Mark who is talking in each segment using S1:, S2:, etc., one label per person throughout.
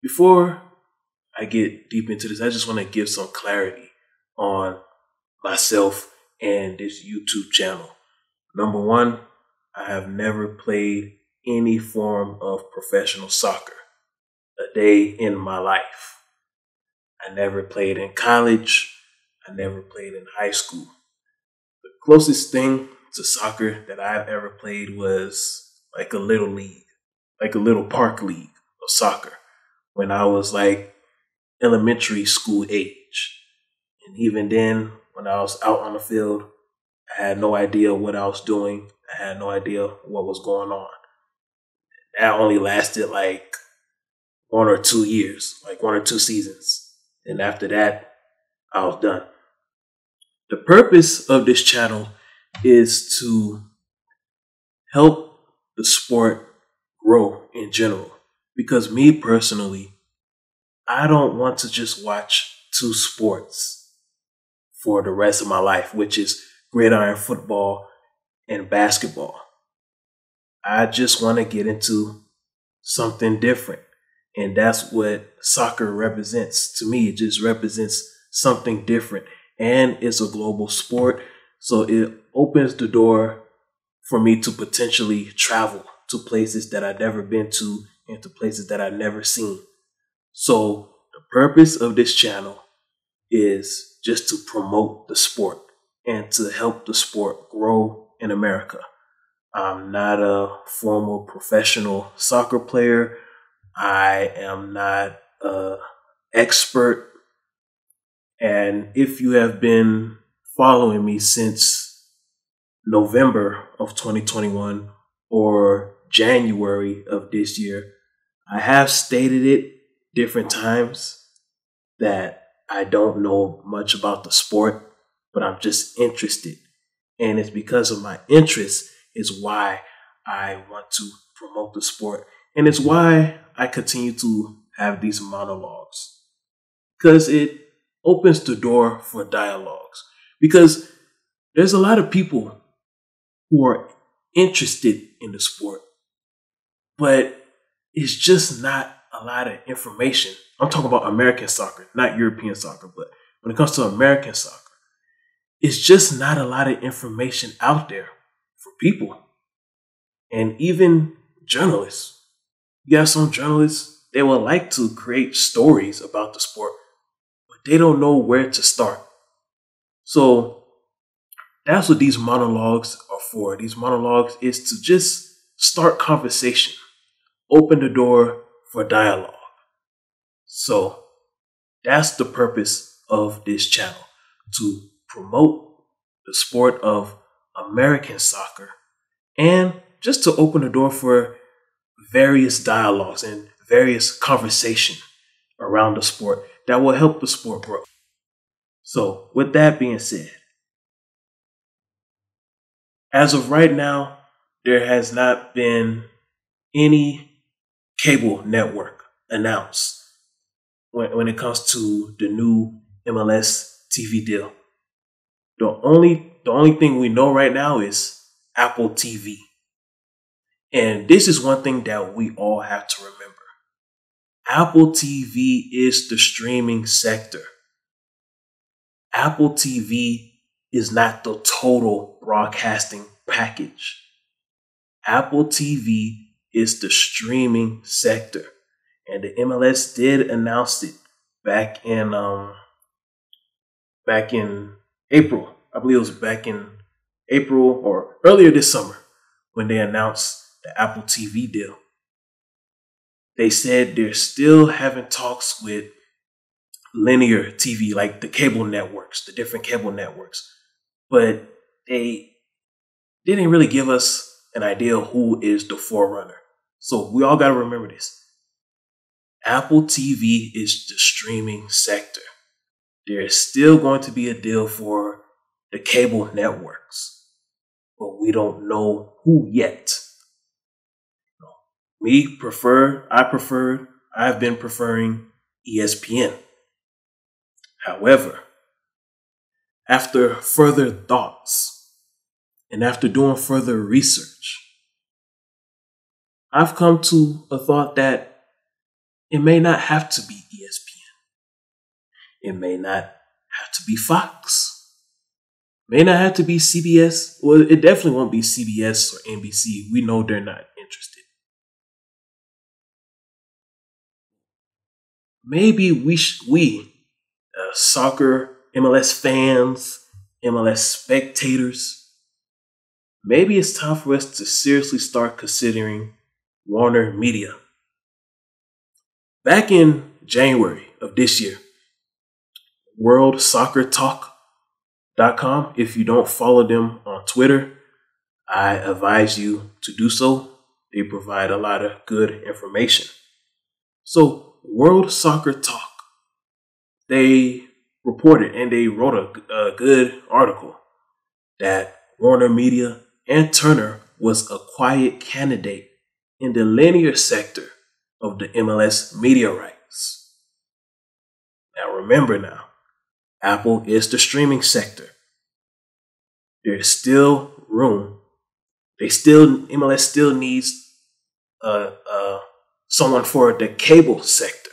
S1: Before I get deep into this, I just want to give some clarity on myself and this YouTube channel. Number one, I have never played any form of professional soccer a day in my life. I never played in college. I never played in high school. The closest thing to soccer that I've ever played was like a little league, like a little park league of soccer when I was like elementary school age. And even then, when I was out on the field, I had no idea what I was doing. I had no idea what was going on. That only lasted like 1 or 2 years, like 1 or 2 seasons. And after that, I was done. The purpose of this channel is to help the sport grow in general. Because me personally, I don't want to just watch two sports for the rest of my life, which is gridiron football and basketball. I just want to get into something different. And that's what soccer represents. To me, it just represents something different. And it's a global sport. So it opens the door for me to potentially travel to places that I've never been to and to places that I've never seen. So the purpose of this channel is just to promote the sport and to help the sport grow in America. I'm not a former professional soccer player. I am not an expert. And if you have been following me since November of 2021 or January of this year, I have stated it different times that I don't know much about the sport, but I'm just interested. And it's because of my interest is why I want to promote the sport. And it's why I continue to have these monologues. Because it opens the door for dialogues. Because there's a lot of people who are interested in the sport, but it's just not a lot of information. I'm talking about American soccer, not European soccer, but when it comes to American soccer, it's just not a lot of information out there for people. And even journalists. You got some journalists, they would like to create stories about the sport, but they don't know where to start. So that's what these monologues are for. These monologues is to just start conversation, open the door for dialogue. So that's the purpose of this channel, to promote the sport of American soccer and just to open the door for various dialogues and various conversation around the sport that will help the sport grow. So with that being said, as of right now, there has not been any cable network announced when it comes to the new MLS TV deal. The only thing we know right now is Apple TV. And this is one thing that we all have to remember. Apple TV is the streaming sector. Apple TV is not the total broadcasting package. Apple TV is the streaming sector. And the MLS did announce it back in April. I believe it was back in April or earlier this summer when they announced the Apple TV deal. They said they're still having talks with linear TV, like the cable networks, the different cable networks. But they didn't really give us an idea who is the forerunner. So we all got to remember this. Apple TV is the streaming sector. There is still going to be a deal for the cable networks, but we don't know who yet. I've been preferring ESPN. However, after further thoughts and after doing further research, I've come to a thought that It may not have to be ESPN. It may not have to be Fox. May not have to be CBS. Well, it definitely won't be CBS or NBC. We know they're not interested. Maybe we soccer, MLS fans, MLS spectators, maybe it's time for us to seriously start considering Warner Media. Back in January of this year, WorldSoccerTalk.com. If you don't follow them on Twitter, I advise you to do so. They provide a lot of good information. So, World Soccer Talk, they reported and they wrote a good article that Warner Media and Turner was a quiet candidate in the linear sector of the MLS Media Rights. Now remember now, Apple is the streaming sector. There's still room. MLS still needs someone for the cable sector.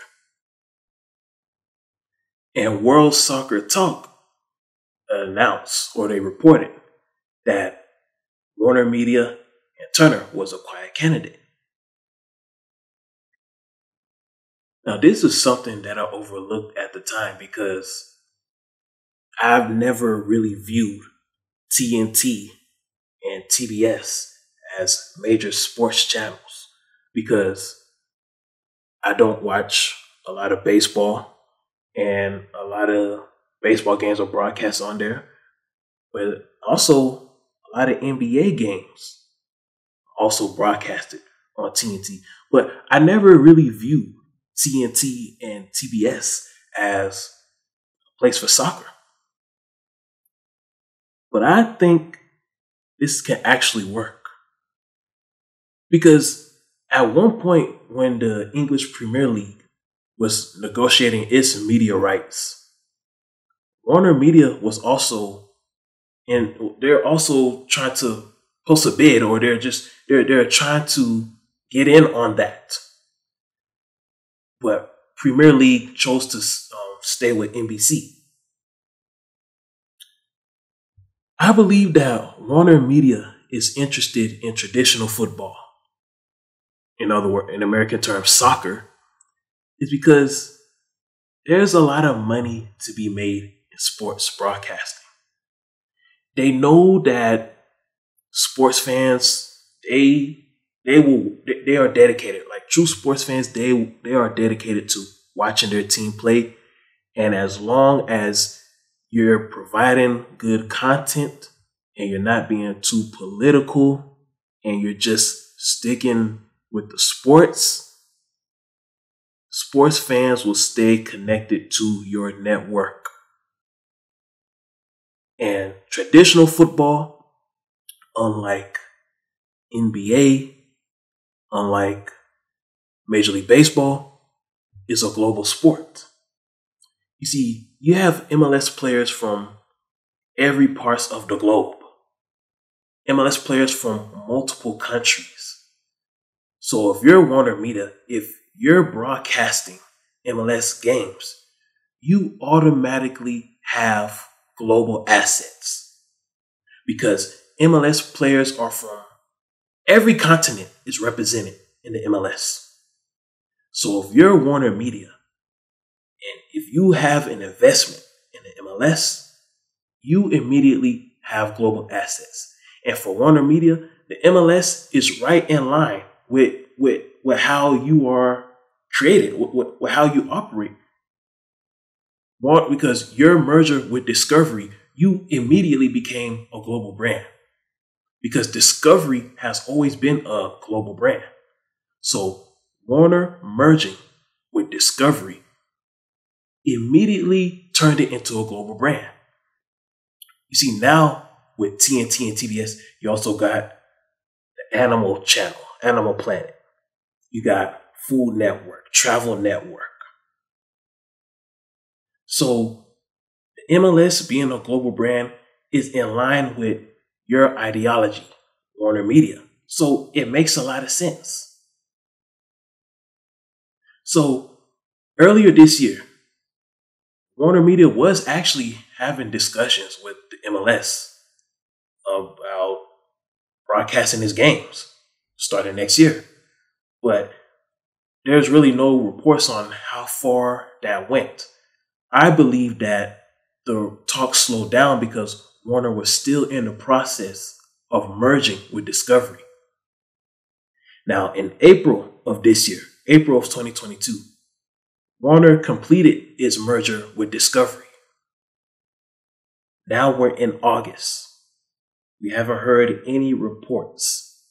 S1: And World Soccer Talk announced, or they reported, that Warner Media and Turner was a quiet candidate. Now, this is something that I overlooked at the time because I've never really viewed TNT and TBS as major sports channels because I don't watch a lot of baseball and a lot of baseball games are broadcast on there, but also a lot of NBA games also broadcasted on TNT. But I never really viewed TNT and TBS as a place for soccer. But I think this can actually work. Because at one point when the English Premier League was negotiating its media rights, Warner Media was also, and they're also trying to post a bid, or they're trying to get in on that. But Premier League chose to stay with NBC. I believe that Warner Media is interested in traditional football. In other words, in American terms, soccer, is because there's a lot of money to be made in sports broadcasting. They know that sports fans, they are dedicated. Like true sports fans, they are dedicated to watching their team play. And as long as you're providing good content and you're not being too political and you're just sticking with the sports fans will stay connected to your network. And traditional football, unlike NBA, unlike Major League Baseball, is a global sport. You see, you have MLS players from every part of the globe. MLS players from multiple countries. So if you're Warner Media, if you're broadcasting MLS games, you automatically have global assets because MLS players are from every continent is represented in the MLS. So if you're Warner Media and if you have an investment in the MLS, you immediately have global assets. And for Warner Media, the MLS is right in line with how you are created, with how you operate. Because your merger with Discovery, you immediately became a global brand. Because Discovery has always been a global brand. So Warner merging with Discovery immediately turned it into a global brand. You see, now with TNT and TBS, you also got the Animal Channel, Animal Planet. You got Food Network, Travel Network. So the MLS being a global brand is in line with your ideology, Warner Media. So it makes a lot of sense. So earlier this year, Warner Media was actually having discussions with the MLS about broadcasting his games starting next year. But there's really no reports on how far that went. I believe that the talks slowed down because Warner was still in the process of merging with Discovery. Now, in April of this year, April of 2022, Warner completed its merger with Discovery. Now we're in August. We haven't heard any reports.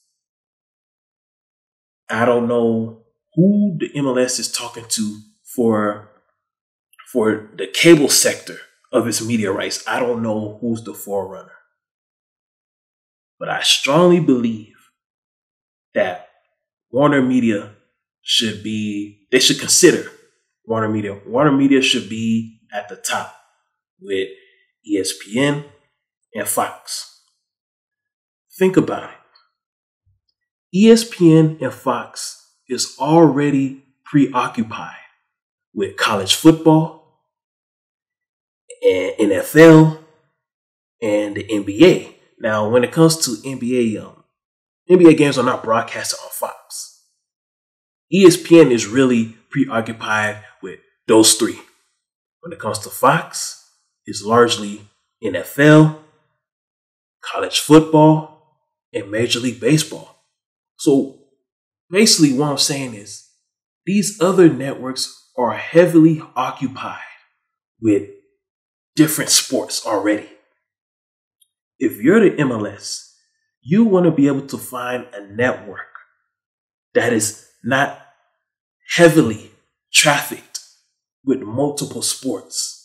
S1: I don't know who the MLS is talking to for the cable sector of its media rights. I don't know who's the forerunner. But I strongly believe that Warner Media they should consider Warner Media. Warner Media should be at the top with ESPN and Fox. Think about it. ESPN and Fox is already preoccupied with college football and NFL and the NBA. Now, when it comes to NBA games are not broadcasted on Fox. ESPN is really preoccupied with those three. When it comes to Fox, it's largely NFL, college football, and Major League Baseball. So basically what I'm saying is these other networks are heavily occupied with different sports already. If you're the MLS, you want to be able to find a network that is not heavily trafficked with multiple sports.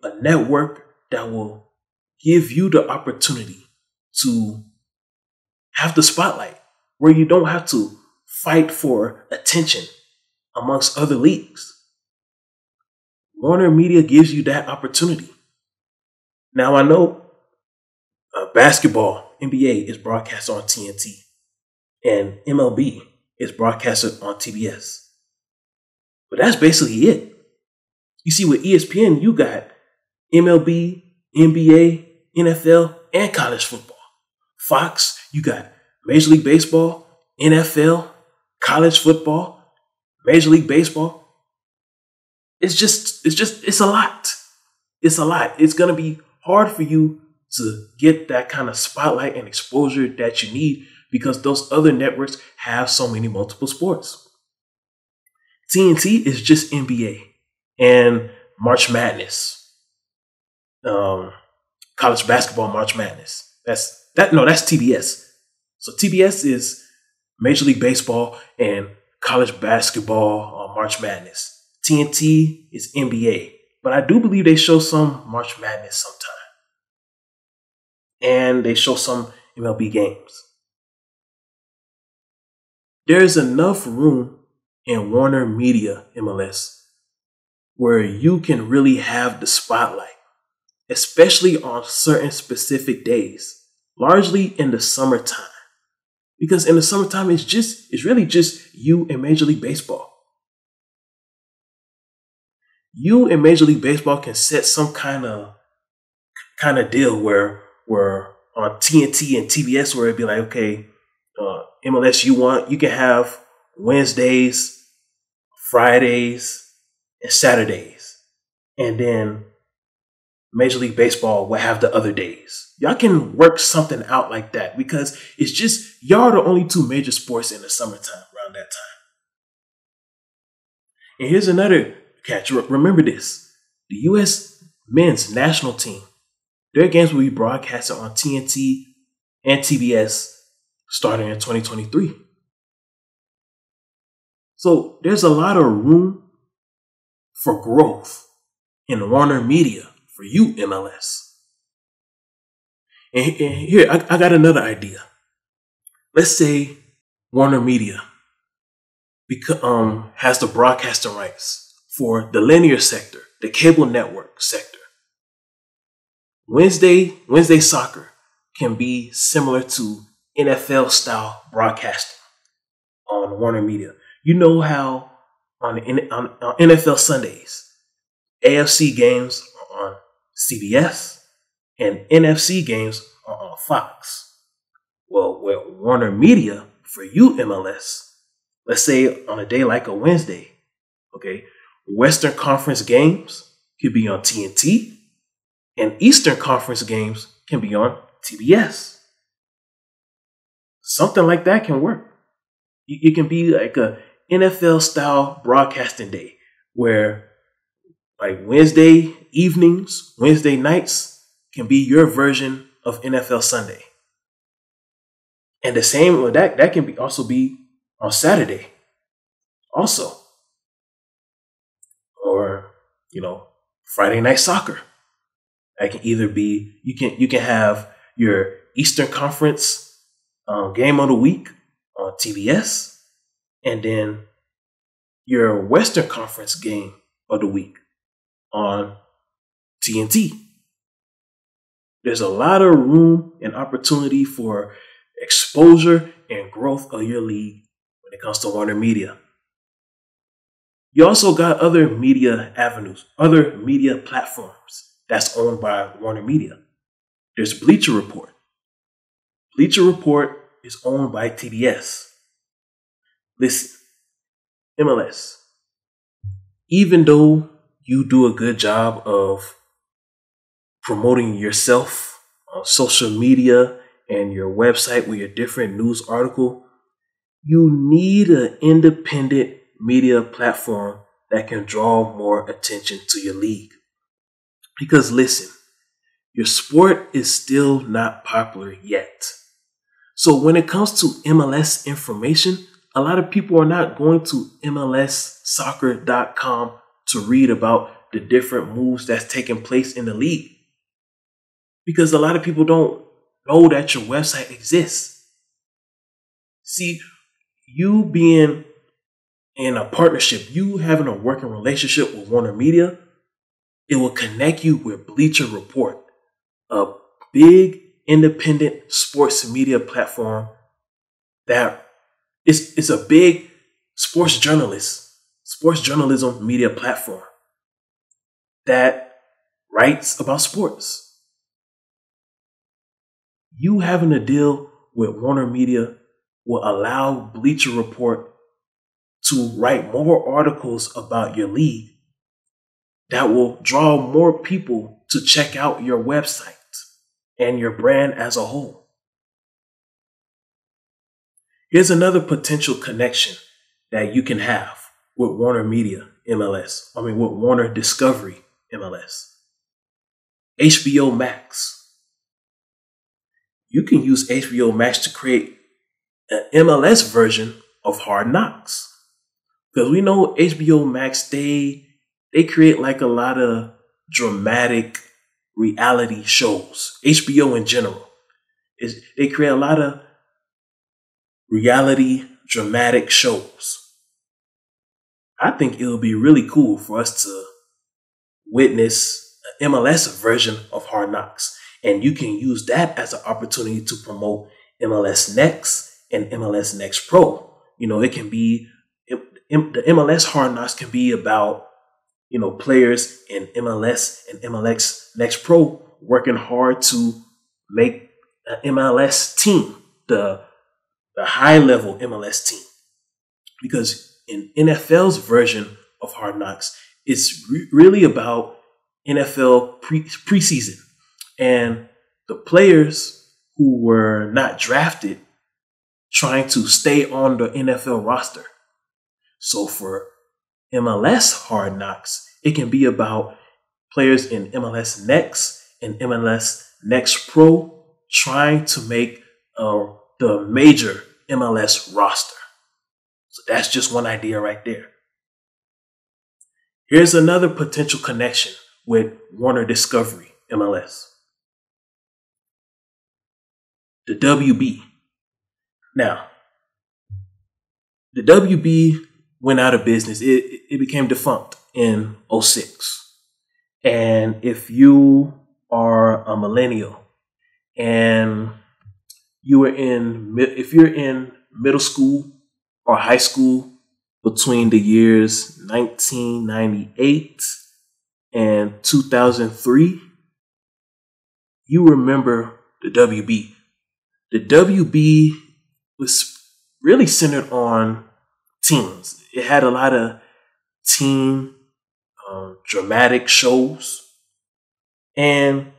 S1: A network that will give you the opportunity to have the spotlight, where you don't have to fight for attention amongst other leagues. Warner Media gives you that opportunity. Now, I know basketball, NBA, is broadcast on TNT, and MLB is broadcasted on TBS. But that's basically it. You see, with ESPN, you got MLB, NBA, NFL, and college football. Fox, you got Major League Baseball, NFL, college football, Major League Baseball. It's a lot. It's a lot. It's going to be hard for you to get that kind of spotlight and exposure that you need because those other networks have so many multiple sports. TNT is just NBA and March Madness. College basketball March Madness. That's TBS. So TBS is Major League Baseball and college basketball March Madness. TNT is NBA. But I do believe they show some March Madness sometime. And they show some MLB games. There's enough room in Warner Media MLS where you can really have the spotlight, especially on certain specific days, largely in the summertime. Because in the summertime, it's really just you and Major League Baseball. You and Major League Baseball can set some kind of deal where on TNT and TBS where it'd be like, okay, MLS you can have Wednesdays, Fridays, and Saturdays. And then Major League Baseball will have the other days. Y'all can work something out like that because it's just, y'all are the only two major sports in the summertime around that time. And here's another catch. Remember this. The U.S. men's national team, their games will be broadcasted on TNT and TBS starting in 2023. So there's a lot of room for growth in Warner Media for you, MLS. And here, I got another idea. Let's say Warner Media has the broadcasting rights for the linear sector, the cable network sector. Wednesday soccer can be similar to NFL style broadcasting on Warner Media. You know how on NFL Sundays, AFC games are on CBS and NFC games are on Fox. Well, with Warner Media, for you MLS, let's say on a day like a Wednesday, okay, Western Conference games could be on TNT and Eastern Conference games can be on TBS. Something like that can work. It can be like a NFL style broadcasting day where like Wednesday evenings, Wednesday nights can be your version of NFL Sunday. And the same with that can be also be on Saturday also. Or, Friday night soccer. That can either be you can have your Eastern Conference game of the week on TBS, and then your Western Conference game of the week on TNT. There's a lot of room and opportunity for exposure and growth of your league when it comes to Warner Media. You also got other media avenues, other media platforms that's owned by Warner Media. There's Bleacher Report. Bleacher Report is owned by TBS. Listen, MLS, even though you do a good job of promoting yourself on social media and your website with your different news article, you need an independent media platform that can draw more attention to your league. Because listen, your sport is still not popular yet. So when it comes to MLS information, a lot of people are not going to MLSsoccer.com to read about the different moves that's taking place in the league. Because a lot of people don't know that your website exists. See, you being in a partnership, you having a working relationship with Warner Media, it will connect you with Bleacher Report, a big independent sports media platform that is a big sports journalism media platform that writes about sports. You having a deal with Warner Media will allow Bleacher Report to write more articles about your league that will draw more people to check out your website and your brand as a whole. Here's another potential connection that you can have with Warner Media MLS. With Warner Discovery MLS. HBO Max. You can use HBO Max to create an MLS version of Hard Knocks. Because we know HBO Max, they create like a lot of dramatic reality shows. HBO in general. They create a lot of reality dramatic shows. I think it would be really cool for us to witness an MLS version of Hard Knocks. And you can use that as an opportunity to promote MLS Next and MLS Next Pro. It can be, the MLS Hard Knocks can be about, players in MLS and MLS Next Pro working hard to make an MLS team, the high level MLS team. Because in NFL's version of Hard Knocks, it's really about NFL preseason. And the players who were not drafted trying to stay on the NFL roster. So for MLS Hard Knocks, it can be about players in MLS Next and MLS Next Pro trying to make the major MLS roster. So that's just one idea right there. Here's another potential connection with Warner Discovery MLS. The WB. Now, the WB went out of business. It became defunct in 2006. And if you are a millennial and if you're in middle school or high school between the years 1998 and 2003, you remember the WB. The WB was really centered on teams. It had a lot of team dramatic shows, and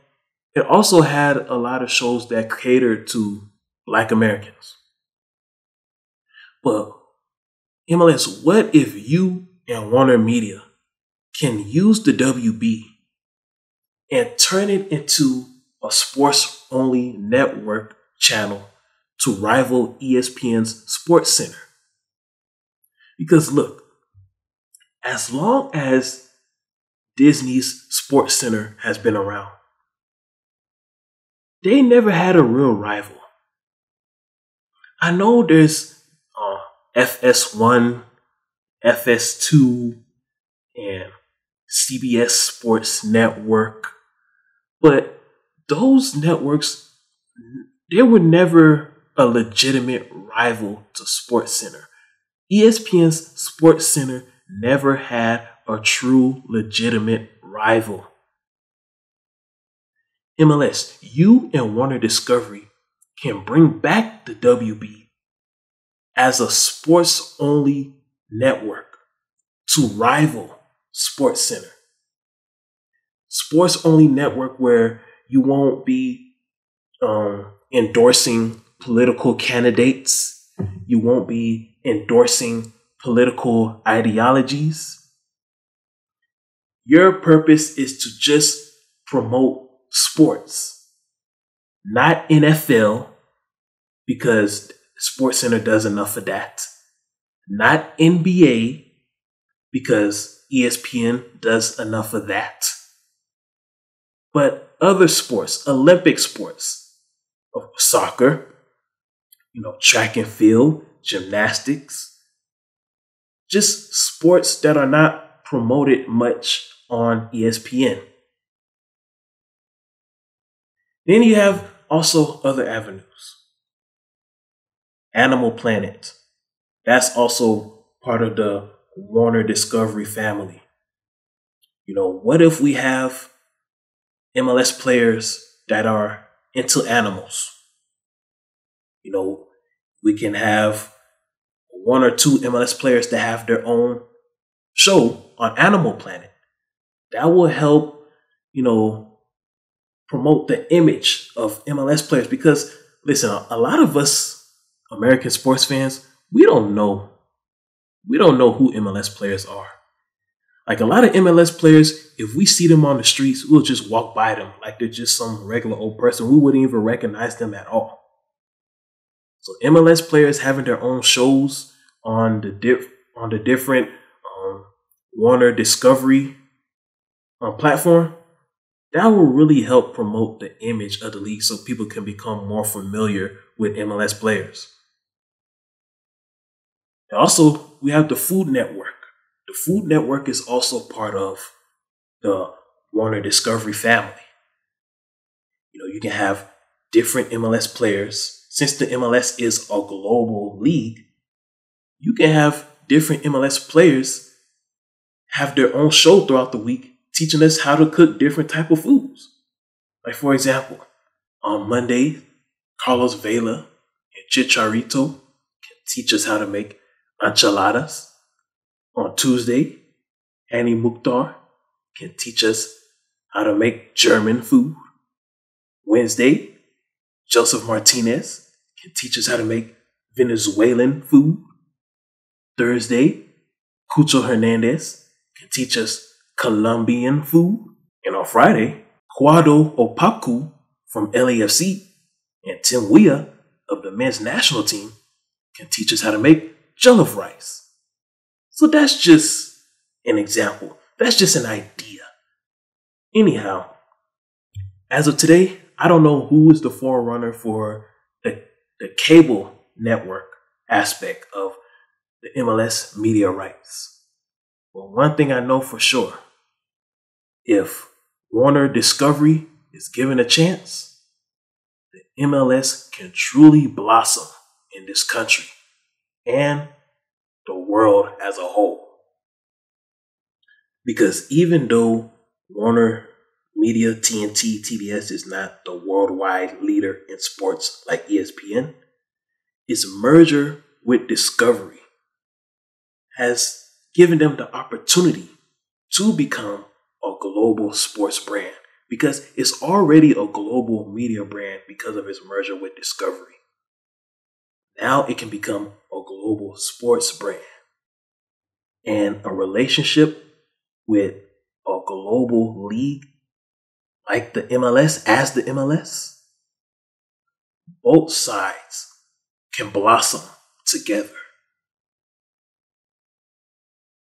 S1: it also had a lot of shows that catered to Black Americans. But MLS, what if you and Warner Media can use the WB and turn it into a sports-only network channel to rival ESPN's Sports Center? Because look, as long as Disney's Sports Center has been around, they never had a real rival. I know there's FS1, FS2, and CBS Sports Network, but those networks, they were never a legitimate rival to Sports Center. ESPN's Sports Center never had a true legitimate rival. MLS, you and Warner Discovery can bring back the WB as a sports-only network to rival Sports Center. Sports-only network where you won't be endorsing political candidates. You won't be endorsing political ideologies. Your purpose is to just promote sports, not NFL, because Sports Center does enough of that. Not NBA, because ESPN does enough of that. But other sports, Olympic sports, soccer, track and field, gymnastics, just sports that are not promoted much on ESPN. Then you have also other avenues. Animal Planet. That's also part of the Warner Discovery family. What if we have MLS players that are into animals? We can have one or two MLS players that have their own show on Animal Planet. That will help, promote the image of MLS players, because listen, a lot of us American sports fans, we don't know who MLS players are. Like a lot of MLS players, if we see them on the streets, we'll just walk by them like they're just some regular old person. We wouldn't even recognize them at all. So MLS players having their own shows on the different Warner Discovery platform, that will really help promote the image of the league so people can become more familiar with MLS players. And also, we have the Food Network. The Food Network is also part of the Warner Discovery family. You can have different MLS players. Since the MLS is a global league, you can have different MLS players have their own show throughout the week, teaching us how to cook different type of foods. Like, for example, on Monday, Carlos Vela and Chicharito can teach us how to make enchiladas. On Tuesday, Annie Mukhtar can teach us how to make German food. Wednesday, Joseph Martinez can teach us how to make Venezuelan food. Thursday, Cucho Hernandez can teach us Colombian food. And on Friday, Kwado Opapku from LAFC and Tim Weah of the men's national team can teach us how to make jollof rice. So that's just an example. That's just an idea. Anyhow, as of today, I don't know who is the forerunner for the cable network aspect of the MLS Media Rights. But one thing I know for sure, if Warner Discovery is given a chance, the MLS can truly blossom in this country. And the world as a whole. Because even though Warner Media, TNT, TBS is not the worldwide leader in sports like ESPN, its merger with Discovery has given them the opportunity to become a global sports brand, because it's already a global media brand because of its merger with Discovery. Now it can become a global sports brand. And a relationship with a global league like the MLS, as the MLS, both sides can blossom together.